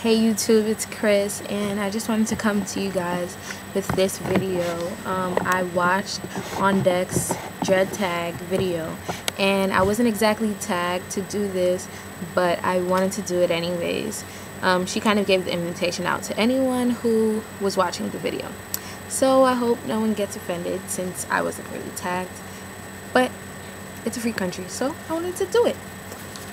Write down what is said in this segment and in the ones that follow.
Hey YouTube, it's Chris, and I just wanted to come to you guys with this video. I watched On Deck's Dread Tag video, and I wasn't exactly tagged to do this, but I wanted to do it anyways. She kind of gave the invitation out to anyone who was watching the video. So I hope no one gets offended since I wasn't really tagged, but it's a free country, so I wanted to do it.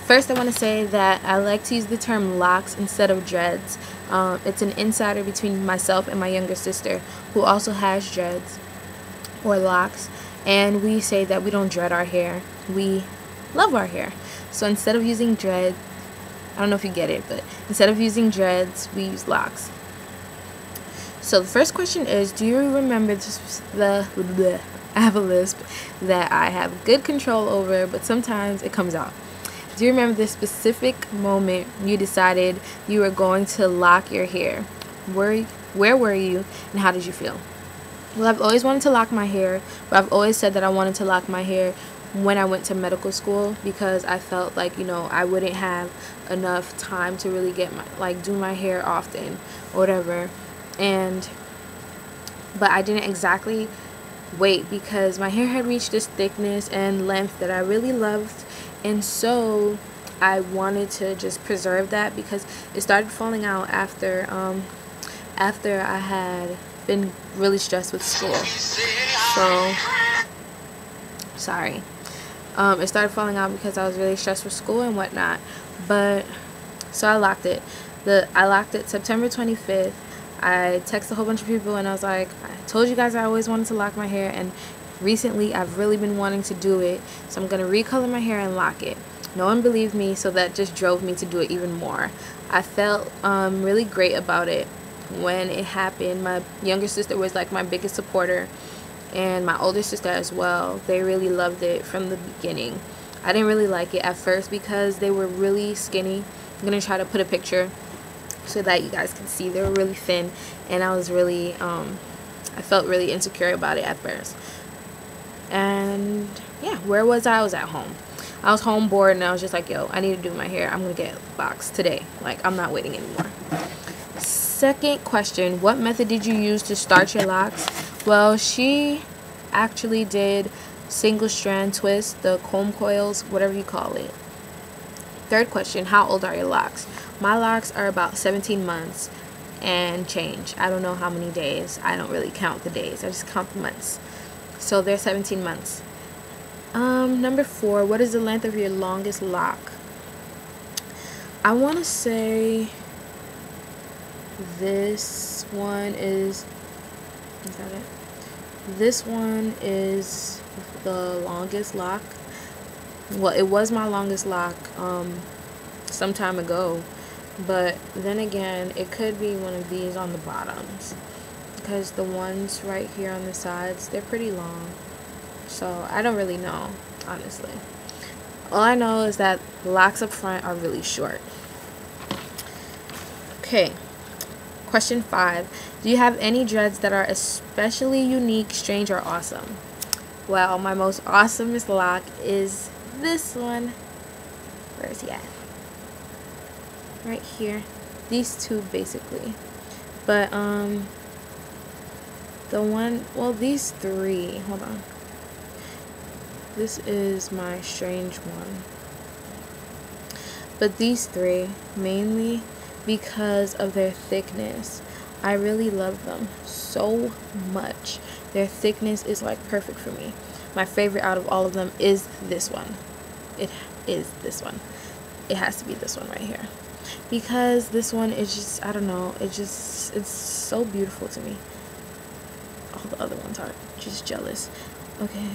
First, I want to say that I like to use the term locks instead of dreads. It's an insider between myself and my younger sister, who also has dreads or locks, and we say that we don't dread our hair, we love our hair. So instead of using dread, I don't know if you get it, but instead of using dreads, we use locks. So the first question is, do you remember I have a lisp that I have good control over, but sometimes it comes out. Do you remember the specific moment you decided you were going to lock your hair? Where were you, and how did you feel? Well, I've always wanted to lock my hair, but I've always said that I wanted to lock my hair when I went to medical school, because I felt like, I wouldn't have enough time to really get do my hair often or whatever. But I didn't exactly wait, because my hair had reached this thickness and length that I really loved, and so I wanted to just preserve that, because it started falling out after I had been really stressed with school. So sorry. It started falling out because I was really stressed with school and whatnot. But so I locked it. I locked it September 25th. I texted a whole bunch of people and I was like, I told you guys I always wanted to lock my hair, and recently I've really been wanting to do it, so I'm going to recolor my hair and lock it. No one believed me, so that just drove me to do it even more. I felt really great about it when it happened. My younger sister was like my biggest supporter, and my older sister as well. They really loved it from the beginning. I didn't really like it at first because they were really skinny. I'm going to try to put a picture so that you guys can see. They were really thin, and I was really I felt really insecure about it at first. And yeah, where was I? I was at home. I was home bored, and I was just like, yo, I need to do my hair. I'm gonna get boxed today. Like, I'm not waiting anymore. Second question, what method did you use to start your locks? Well, she actually did single strand twist, the comb coils, whatever you call it. Third question, how old are your locks? My locks are about 17 months and change. I don't know how many days. I don't really count the days. I just count the months. So they're 17 months. Number 4, what is the length of your longest lock? I want to say this one is that it? This one is the longest lock. Well, it was my longest lock some time ago, but then again, it could be one of these on the bottoms, because the ones right here on the sides, they're pretty long. So I don't really know, honestly. All I know is that the locks up front are really short. Okay, question 5, do you have any dreads that are especially unique, strange, or awesome? Well, my most awesomest lock is this one. Where is he at? Right here. These two basically. But the one, well, these 3, hold on. This is my strange one. But these 3, mainly because of their thickness. I really love them so much. Their thickness is like perfect for me. My favorite out of all of them is this one. It is this one. It has to be this one right here, because this one is just, I don't know, it's so beautiful to me. All the other ones are just jealous. Okay,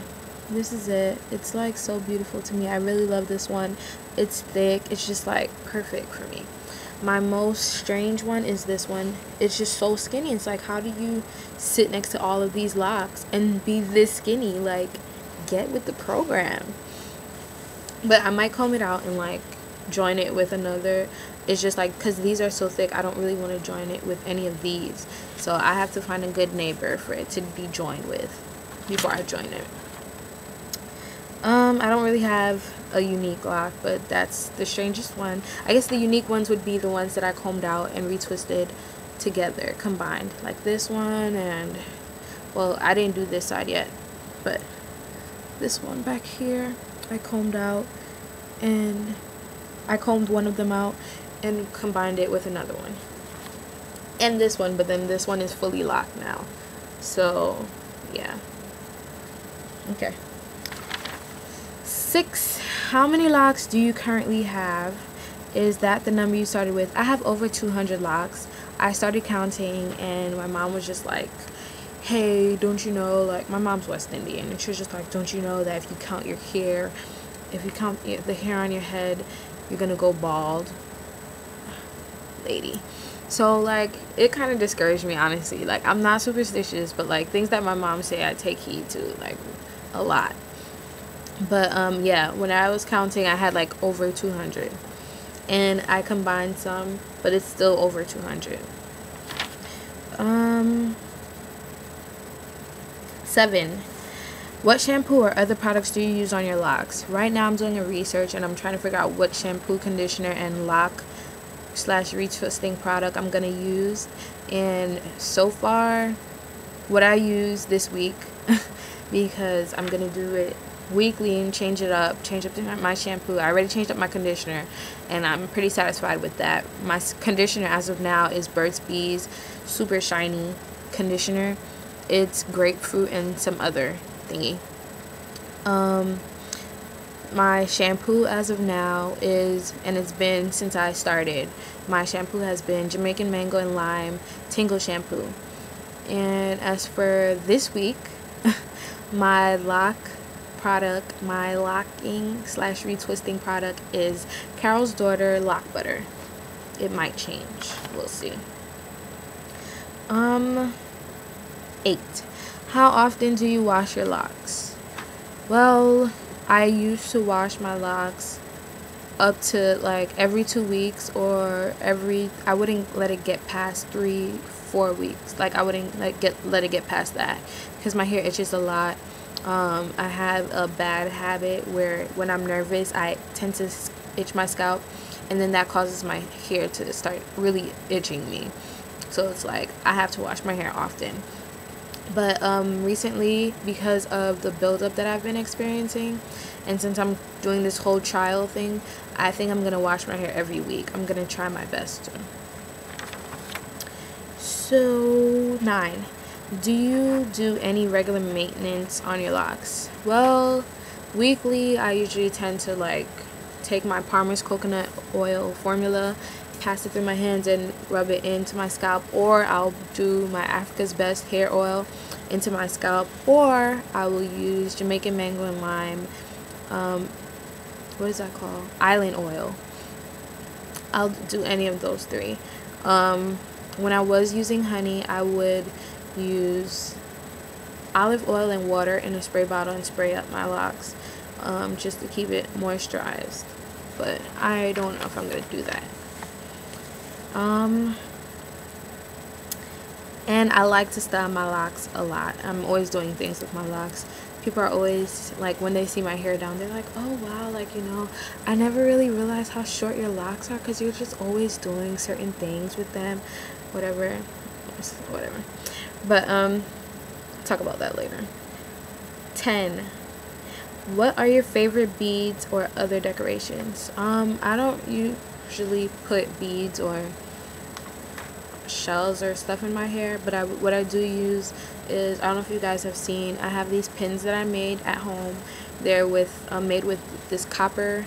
this is it. It's like so beautiful to me. I really love this one. It's thick. It's just like perfect for me. My most strange one is this one. It's just so skinny. It's like, how do you sit next to all of these locks and be this skinny? Like, get with the program. But I might comb it out and like join it with another. It's just like, because these are so thick, I don't really want to join it with any of these. So I have to find a good neighbor for it to be joined with before I join it. I don't really have a unique lock, but that's the strangest one. I guess the unique ones would be the ones that I combed out and retwisted together, combined. Like this one and, well, I didn't do this side yet, but this one back here, I combed out, and I combed one of them out and combined it with another one. And this one, but then this one is fully locked now. So, yeah. Okay. 6. How many locks do you currently have? Is that the number you started with? I have over 200 locks. I started counting, and my mom was just like, hey, don't you know, like, my mom's West Indian, and she was just like, don't you know that if you count your hair, if you count the hair on your head, you're gonna go bald, lady. So, like, it kind of discouraged me, honestly. Like, I'm not superstitious, but, like, things that my mom say, I take heed to, like, a lot. But, yeah, when I was counting, I had, like, over 200. And I combined some, but it's still over 200. 7. What shampoo or other products do you use on your locks? Right now I'm doing a research and I'm trying to figure out what shampoo, conditioner, and lock / retwisting product I'm gonna use. And so far, what I use this week, because I'm gonna do it weekly and change up my shampoo. I already changed up my conditioner, and I'm pretty satisfied with that. My conditioner as of now is Burt's Bees Super Shiny Conditioner. It's grapefruit and some other thingy. My shampoo as of now is, and it's been since I started, my shampoo has been Jamaican Mango and Lime Tingle Shampoo. And as for this week, my lock product, my locking / retwisting product is Carol's Daughter Lock Butter. It might change. We'll see. 8. How often do you wash your locks? Well, I used to wash my locks up to like every 2 weeks, or I wouldn't let it get past 3-4 weeks. Like, I wouldn't let it get past that, because my hair itches a lot. I have a bad habit where when I'm nervous, I tend to itch my scalp, and then that causes my hair to start really itching me. So it's like I have to wash my hair often. But recently, because of the buildup that I've been experiencing, and since I'm doing this whole trial thing, I think I'm gonna wash my hair every week. I'm gonna try my best to. So 9. Do you do any regular maintenance on your locks? Well, weekly I usually tend to like take my Palmer's coconut oil formula, pass it through my hands and rub it into my scalp, or I'll do my Africa's Best hair oil into my scalp, or I will use Jamaican Mango and Lime, what is that called? Island oil. I'll do any of those 3. When I was using honey, I would use olive oil and water in a spray bottle and spray up my locks, just to keep it moisturized. But I don't know if I'm gonna do that. And I like to style my locks a lot. I'm always doing things with my locks. People are always like, when they see my hair down, they're like, oh wow, like, you know, I never really realized how short your locks are, because you're just always doing certain things with them, whatever. But talk about that later. 10. What are your favorite beads or other decorations? I don't usually put beads or shells or stuff in my hair, but what I do use is, I don't know if you guys have seen, I have these pins that I made at home. They're made with this copper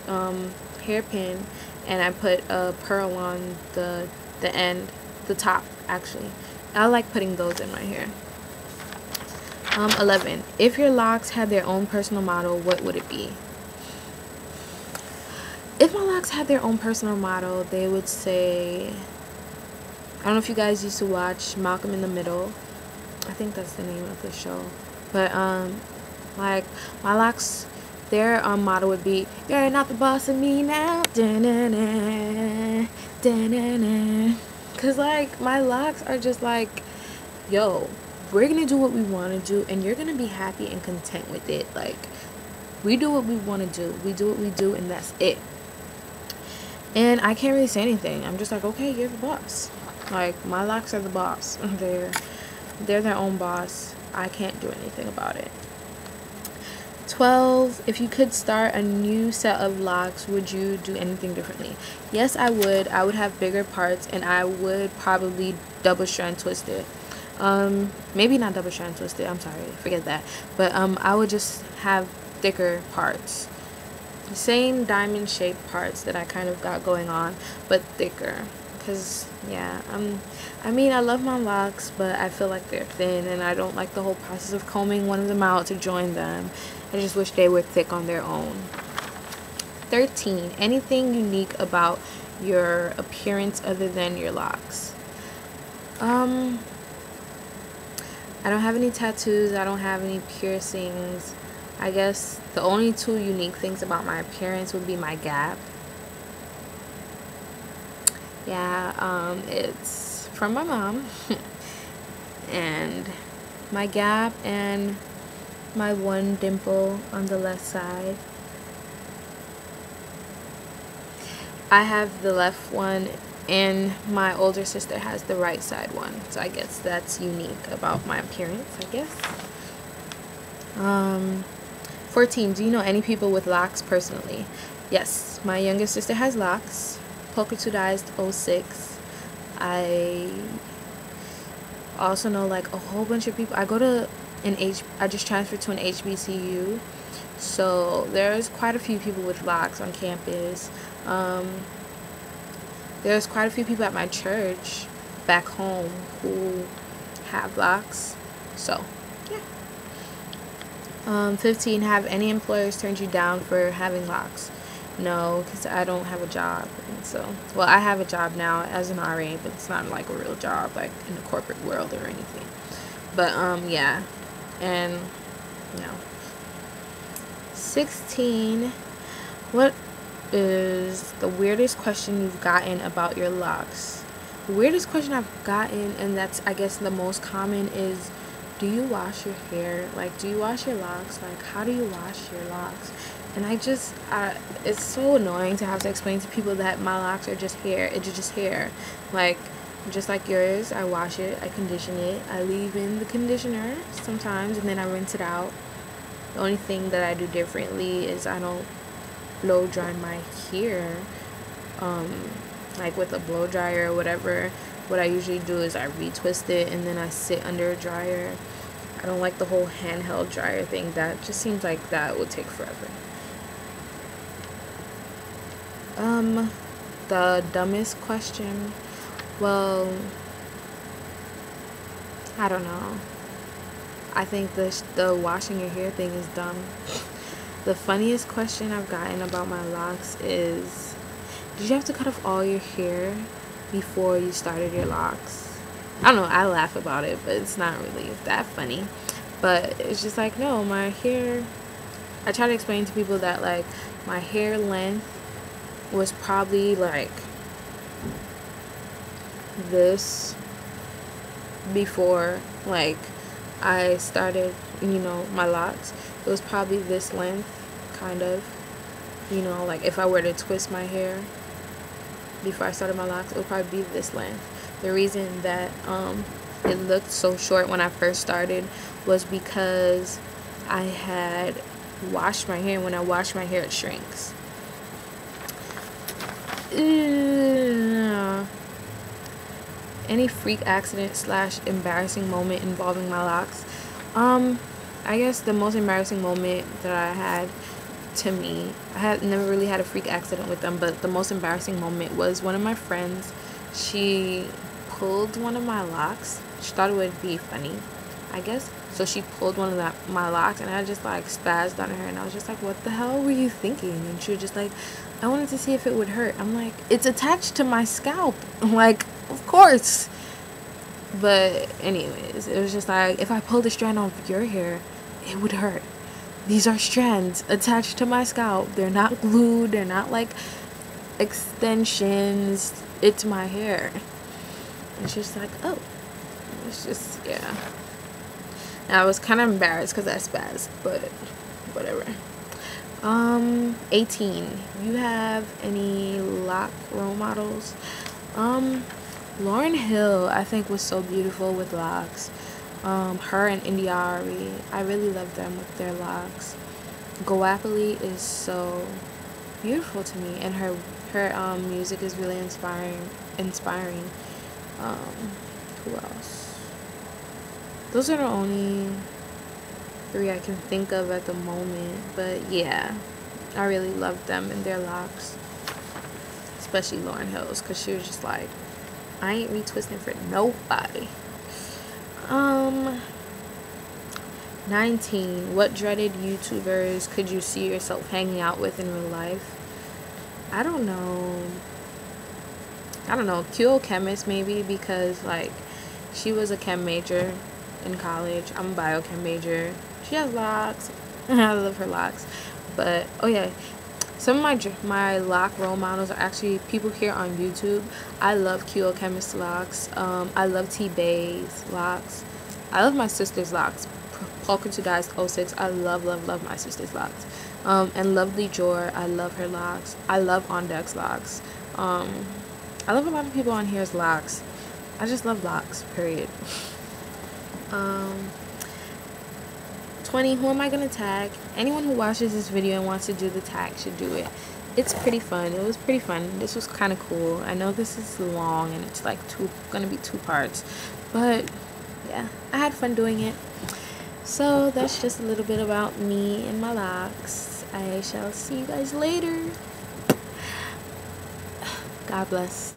hairpin, and I put a pearl on the end, the top actually. I like putting those in my hair. 11. If your locks had their own personal motto, what would it be? If my locks had their own personal motto, they would say, I don't know if you guys used to watch Malcolm in the Middle. I think that's the name of the show. But like, my locks, their motto would be, you're not the boss of me now. Da-na-na, da-na-na. Cause like, my locks are just like, yo, we're gonna do what we want to do, and you're gonna be happy and content with it. Like, We do what we want to do. We do what we do, and that's it. And I can't really say anything. I'm just like, okay, you're the boss. Like, my locks are the boss. They're their own boss. I can't do anything about it. 12, if you could start a new set of locks, would you do anything differently? Yes, I would. I would have bigger parts, and I would probably double strand twist it. Maybe not double strand twist it. I'm sorry, forget that. But I would just have thicker parts. The same diamond shaped parts that I kind of got going on, but thicker. Because, yeah, I mean, I love my locks, but I feel like they're thin, and I don't like the whole process of combing one of them out to join them. I just wish they were thick on their own. 13, anything unique about your appearance other than your locks? I don't have any tattoos. I don't have any piercings. I guess the only two unique things about my appearance would be my gap. Yeah, it's from my mom. And my gap and my one dimple on the left side. I have the left one, and my older sister has the right side one. So I guess that's unique about my appearance, I guess. 14, do you know any people with locks personally? Yes, my younger sister has locks. Polka-2-Dyed 06. I also know like a whole bunch of people. I just transferred to an HBCU, so there's quite a few people with locks on campus. There's quite a few people at my church back home who have locks. So yeah. 15, have any employers turned you down for having locks? No, because I don't have a job. And so, well, I have a job now as an RA, but it's not like a real job, like in the corporate world or anything. But yeah, and 16, what is the weirdest question you've gotten about your locks? The weirdest question I've gotten, and that's I guess the most common, is, do you wash your hair? Like, do you wash your locks? Like, how do you wash your locks? And it's so annoying to have to explain to people that my locks are just hair. It's just hair. Like, just like yours, I wash it, I condition it, I leave in the conditioner sometimes, and then I rinse it out. The only thing that I do differently is I don't blow dry my hair, like with a blow dryer or whatever. What I usually do is I retwist it, and then I sit under a dryer. I don't like the whole handheld dryer thing. That just seems like that would take forever. The dumbest question, well, I don't know. I think the washing your hair thing is dumb. The funniest question I've gotten about my locks is, did you have to cut off all your hair before you started your locks? I don't know, I laugh about it, but it's not really that funny. But it's just like, no, my hair, I try to explain to people that like my hair length was probably like this before like I started, my locks. It was probably this length, kind of, like if I were to twist my hair before I started my locks, it would probably be this length. The reason that it looked so short when I first started was because I had washed my hair. When I wash my hair, it shrinks. Any freak accident / embarrassing moment involving my locks? I guess the most embarrassing moment that I had, to me, I had never really had a freak accident with them, but the most embarrassing moment was one of my friends. She pulled one of my locks. She thought it would be funny, I guess. So she pulled one of my locks, and I just like spazzed on her, and I was just like, what the hell were you thinking? And she was just like, I wanted to see if it would hurt. I'm like, it's attached to my scalp. I'm like, of course. But anyways, it was just like, if I pulled a strand off your hair, it would hurt. These are strands attached to my scalp. They're not glued. They're not like extensions. It's my hair. And she's like, oh. It's just, yeah. And I was kind of embarrassed because I spazzed, but whatever. 18. You have any lock role models? Lauryn Hill, I think, was so beautiful with locks. Her and Indiari, I really love them with their locks. Goapoli is so beautiful to me, and her music is really inspiring. Who else? Those are the only 3 I can think of at the moment, but yeah, I really loved them and their locks, especially Lauryn Hill's, because she was just like, I ain't retwisting for nobody. 19. What dreaded YouTubers could you see yourself hanging out with in real life? I don't know. QO Chemist, maybe, because like she was a chem major in college. I'm a biochem major. She has locks. I love her locks. But oh yeah, some of my lock role models are actually people here on YouTube. I love QO Chemist locks. I love T-Bay's locks. I love my sister's locks. Polka to Dice 06. I love my sister's locks. And Lovely Jor, I love her locks. I love On Deck's locks. I love a lot of people on here's locks. I just love locks, period. 20. Who am I gonna tag? Anyone who watches this video and wants to do the tag should do it. It's pretty fun. It was pretty fun. This was kind of cool. I know this is long and it's like gonna be 2 parts, but yeah, I had fun doing it. So that's just a little bit about me and my locks. I shall see you guys later. God bless.